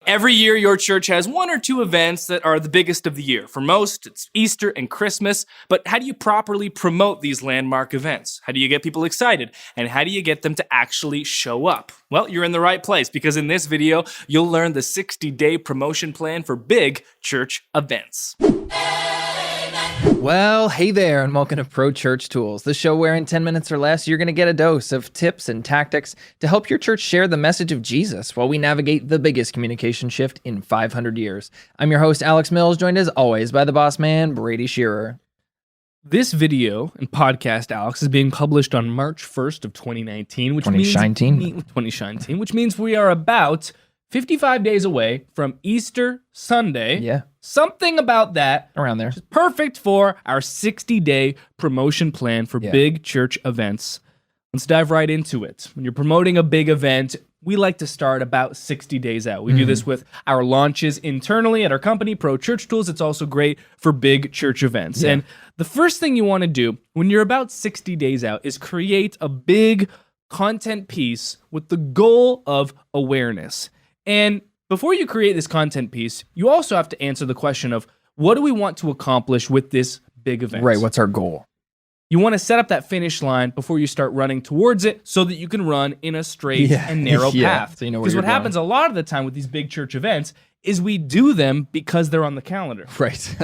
Every year, your church has one or two events that are the biggest of the year. For most, it's Easter and Christmas. But how do you properly promote these landmark events? How do you get people excited? And how do you get them to actually show up? Well, you're in the right place, because in this video, you'll learn the 60-day promotion plan for big church events. Well, hey there, and welcome to Pro Church Tools, the show where in 10 minutes or less, you're going to get a dose of tips and tactics to help your church share the message of Jesus while we navigate the biggest communication shift in 500 years. I'm your host, Alex Mills, joined as always by the boss man, Brady Shearer. This video and podcast, Alex, is being published on March 1st of 2019, which means we are about 55 days away from Easter Sunday. Yeah. Something about that. Around there. Which is perfect for our 60-day promotion plan for big church events. Let's dive right into it. When you're promoting a big event, we like to start about 60 days out. We do this with our launches internally at our company, Pro Church Tools. It's also great for big church events. And the first thing you want to do when you're about 60 days out is create a big content piece with the goal of awareness. And before you create this content piece, you also have to answer the question of, what do we want to accomplish with this big event? Right, what's our goal? You want to set up that finish line before you start running towards it so that you can run in a straight and narrow path. So you know where because you're what happens a lot of the time with these big church events is we do them because they're on the calendar. Right.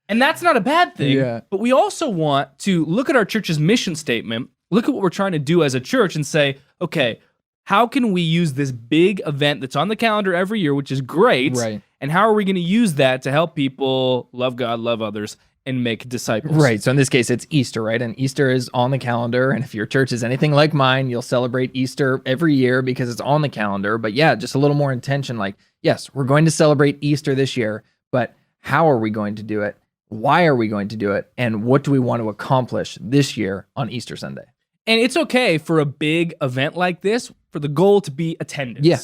And that's not a bad thing, but we also want to look at our church's mission statement, look at what we're trying to do as a church and say, okay, how can we use this big event that's on the calendar every year, which is great, and how are we going to use that to help people love God, love others, and make disciples? Right, so in this case, it's Easter, right? And Easter is on the calendar, and if your church is anything like mine, you'll celebrate Easter every year because it's on the calendar. But yeah, just a little more intention, like, yes, we're going to celebrate Easter this year, but how are we going to do it? Why are we going to do it? And what do we want to accomplish this year on Easter Sunday? And it's okay for a big event like this for the goal to be attendance. Yeah.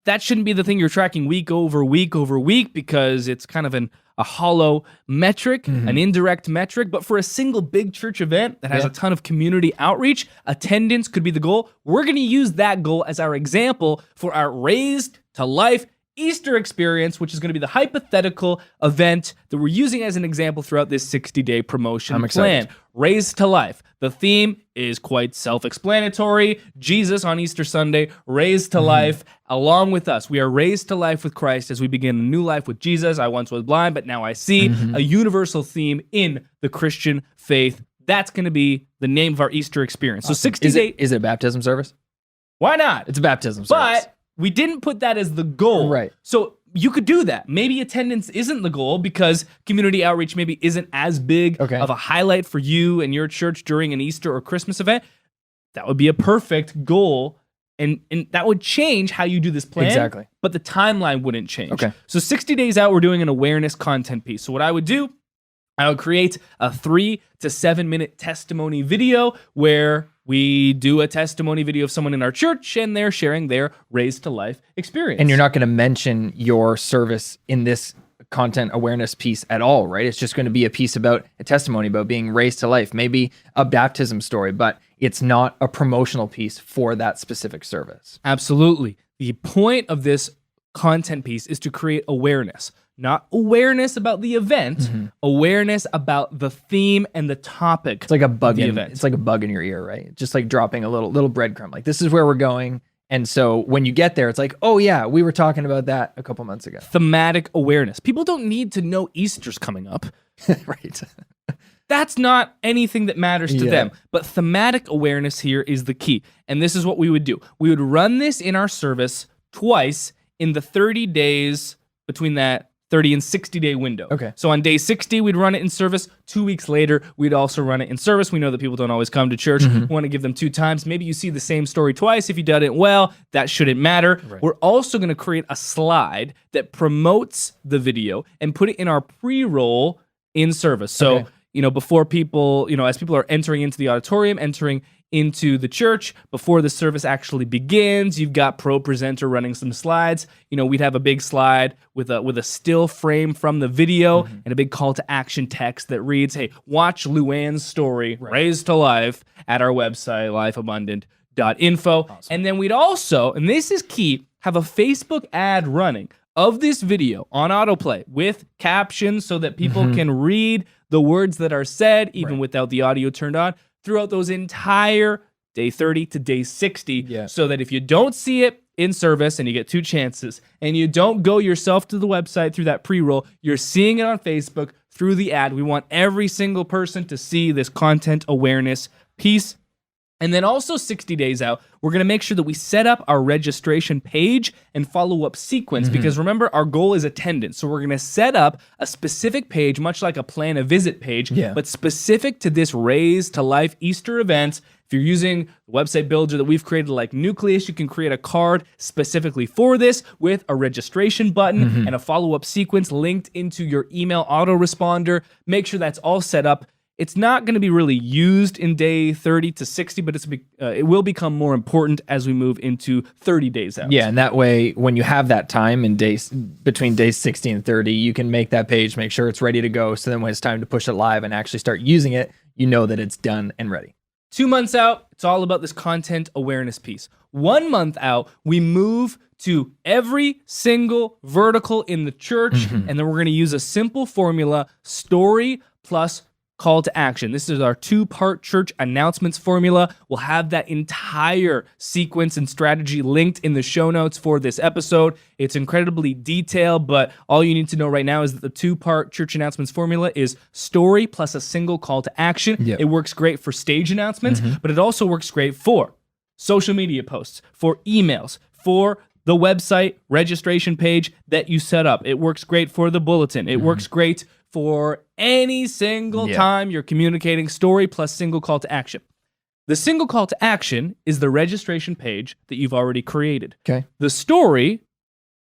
That shouldn't be the thing you're tracking week over week because it's kind of a hollow metric, an indirect metric. But for a single big church event that has a ton of community outreach, attendance could be the goal. We're going to use that goal as our example for our Raised to Life Easter experience, which is going to be the hypothetical event that we're using as an example throughout this 60-day promotion plan. Raised to Life. The theme is quite self-explanatory. Jesus on Easter Sunday, raised to life along with us. We are raised to life with Christ as we begin a new life with Jesus. I once was blind, but now I see. A universal theme in the Christian faith. That's going to be the name of our Easter experience. So 60 days. Is it a baptism service? Why not? It's a baptism service. But we didn't put that as the goal. Right. So you could do that. Maybe attendance isn't the goal because community outreach maybe isn't as big of a highlight for you and your church during an Easter or Christmas event. That would be a perfect goal, and that would change how you do this plan. Exactly. But the timeline wouldn't change. Okay. So 60 days out, we're doing an awareness content piece. So what I would do, I would create a 3 to 7 minute testimony video where we do a testimony video of someone in our church and they're sharing their Raised to Life experience. And you're not going to mention your service in this content awareness piece at all, right? It's just going to be a piece about a testimony about being raised to life, maybe a baptism story, but it's not a promotional piece for that specific service. Absolutely. The point of this content piece is to create awareness. Not awareness about the event, awareness about the theme and the topic. It's like a bug in event. It's like a bug in your ear, right? Just like dropping a little breadcrumb. Like, this is where we're going. And so when you get there, it's like, oh yeah, we were talking about that a couple months ago. Thematic awareness. People don't need to know Easter's coming up. Right. That's not anything that matters to them. But thematic awareness here is the key. And this is what we would do. We would run this in our service twice in the 30 days between that 30 and 60-day window. Okay. So on day 60, we'd run it in service. 2 weeks later, we'd also run it in service. We know that people don't always come to church. We want to give them 2 times. Maybe you see the same story twice. If you did it well, that shouldn't matter. Right. We're also going to create a slide that promotes the video and put it in our pre-roll in service. So, before people, as people are entering into the auditorium, entering into the church, before the service actually begins, you've got Pro Presenter running some slides. We'd have a big slide with a still frame from the video and a big call to action text that reads, hey, watch Luann's story, Raised to Life, at our website, Life Abundant. info. And then we'd also, and this is key, have a Facebook ad running of this video on autoplay with captions so that people can read the words that are said, even without the audio turned on, throughout those entire day 30 to day 60, so that if you don't see it in service, and you get 2 chances, and you don't go yourself to the website through that pre-roll, you're seeing it on Facebook through the ad. We want every single person to see this content awareness piece. And then also 60 days out, we're going to make sure that we set up our registration page and follow-up sequence, because remember, our goal is attendance. So we're going to set up a specific page, much like a plan a visit page, but specific to this Raised to Life Easter event. If you're using the website builder that we've created like Nucleus, you can create a card specifically for this with a registration button and a follow-up sequence linked into your email autoresponder. Make sure that's all set up. It's not going to be really used in day 30 to 60, but it will become more important as we move into 30 days out. Yeah, and that way, when you have that time in days between days 60 and 30, you can make that page, make sure it's ready to go. So then when it's time to push it live and actually start using it, you know that it's done and ready. 2 months out, it's all about this content awareness piece. 1 month out, we move to every single vertical in the church, and then we're going to use a simple formula, story plus call to action. This is our 2-part church announcements formula. We'll have that entire sequence and strategy linked in the show notes for this episode. It's incredibly detailed, but all you need to know right now is that the 2-part church announcements formula is story plus a single call to action. It works great for stage announcements, but it also works great for social media posts, for emails, for the website registration page that you set up. It works great for the bulletin. It works great for any single time you're communicating story plus single call to action. The single call to action is the registration page that you've already created. Okay. The story,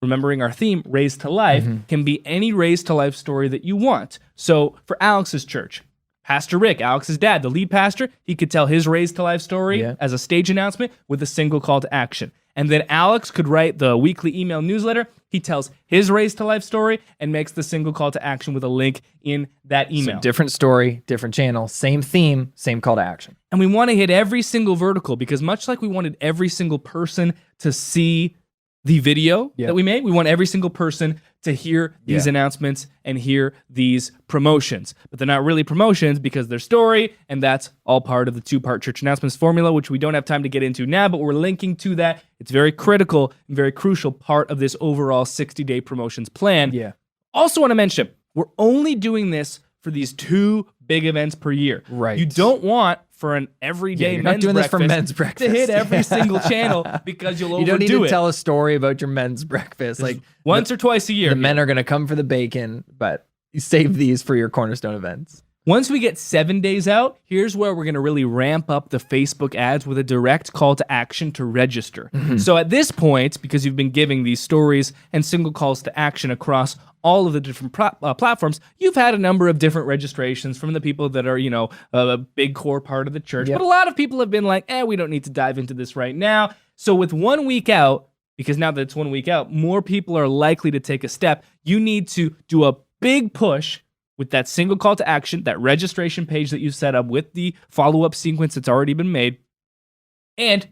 remembering our theme, Raised to Life, can be any Raised to Life story that you want. So for Alex's church, Pastor Rick, Alex's dad, the lead pastor, he could tell his Raised to Life story as a stage announcement with a single call to action. And then Alex could write the weekly email newsletter. He tells his Raised to Life story and makes the single call to action with a link in that email. So different story, different channel, same theme, same call to action. And we want to hit every single vertical, because much like we wanted every single person to see the video that we made, we want every single person to hear these announcements and hear these promotions. But they're not really promotions because they're story, and that's all part of the 2-part church announcements formula, which we don't have time to get into now, but we're linking to that. It's very critical and very crucial part of this overall 60-day promotions plan. Also want to mention, we're only doing this for these 2 big events per year. Right. You don't want for an everyday you're men's not doing this for breakfast men's breakfast. to hit every single channel, because you'll overdo it. You don't need to tell a story about your men's breakfast. Like once or twice a year. The men are going to come for the bacon, but you save these for your cornerstone events. Once we get 7 days out, here's where we're going to really ramp up the Facebook ads with a direct call to action to register. So at this point, because you've been giving these stories and single calls to action across all of the different platforms, you've had a number of different registrations from the people that are, a big core part of the church. But a lot of people have been like, we don't need to dive into this right now. So with 1 week out, because now that it's 1 week out, more people are likely to take a step. You need to do a big push with that single call to action, that registration page that you set up with the follow-up sequence that's already been made. And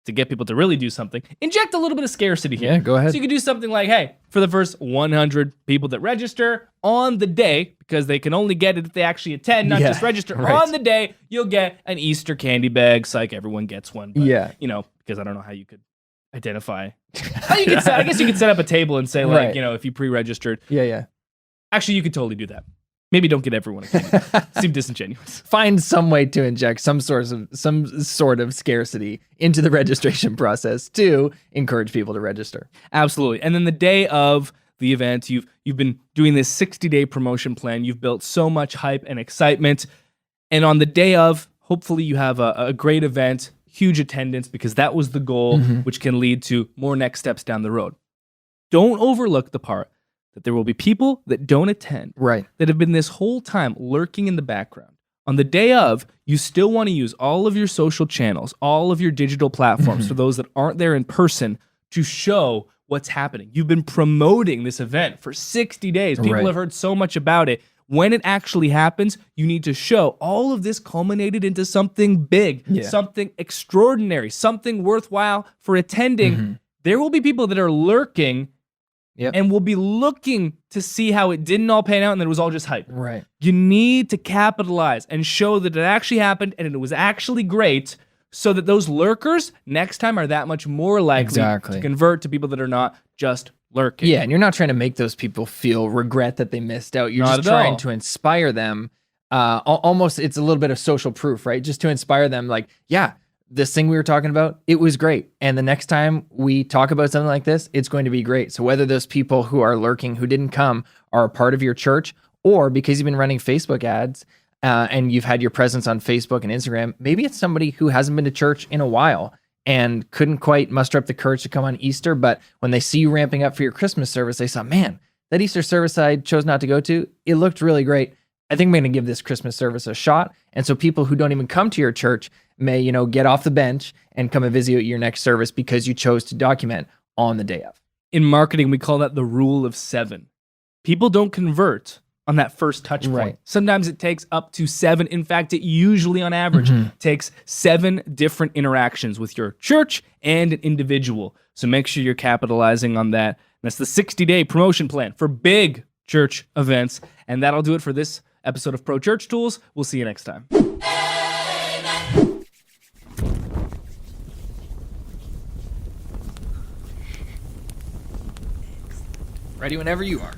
to get people to really do something, inject a little bit of scarcity here. Yeah, go ahead. So you could do something like, hey, for the first 100 people that register on the day, because they can only get it if they actually attend, not just register, on the day, you'll get an Easter candy bag. Psych, everyone gets one. But, because I don't know how you could identify. I guess you could set up a table and say, like, if you pre-registered. Actually, you could totally do that. Maybe don't get everyone a candy. Seem disingenuous. Find some way to inject some sort of scarcity into the registration process to encourage people to register. Absolutely. And then the day of the event, you've been doing this 60-day promotion plan. You've built so much hype and excitement. And on the day of, hopefully you have a great event, huge attendance, because that was the goal, which can lead to more next steps down the road. Don't overlook the part that there will be people that don't attend, that have been this whole time lurking in the background. On the day of, you still want to use all of your social channels, all of your digital platforms for those that aren't there in person to show what's happening. You've been promoting this event for 60 days. People have heard so much about it. when it actually happens, you need to show all of this culminated into something big, something extraordinary, something worthwhile for attending. There will be people that are lurking and will be looking to see how it didn't all pan out and that it was all just hype. Right. You need to capitalize and show that it actually happened and it was actually great, so that those lurkers next time are that much more likely to convert to people that are not just lurking. Yeah, and you're not trying to make those people feel regret that they missed out. You're Not just at trying all. to inspire them. Almost, it's a little bit of social proof, right? Just to inspire them, like, yeah, this thing we were talking about, it was great. And the next time we talk about something like this, it's going to be great. So whether those people who are lurking, who didn't come, are a part of your church, or because you've been running Facebook ads, and you've had your presence on Facebook and Instagram, maybe it's somebody who hasn't been to church in a while and couldn't quite muster up the courage to come on Easter, but when they see you ramping up for your Christmas service, they saw, man, that Easter service I chose not to go to, it looked really great. I think I'm going to give this Christmas service a shot. And so people who don't even come to your church may, get off the bench and come and visit your next service because you chose to document on the day of. In marketing, we call that the rule of 7. People don't convert on that first touch point. Right. Sometimes it takes up to 7. In fact, it usually on average takes 7 different interactions with your church and an individual. So make sure you're capitalizing on that. That's the 60-day promotion plan for big church events. And that'll do it for this episode of Pro Church Tools. We'll see you next time. Ready whenever you are.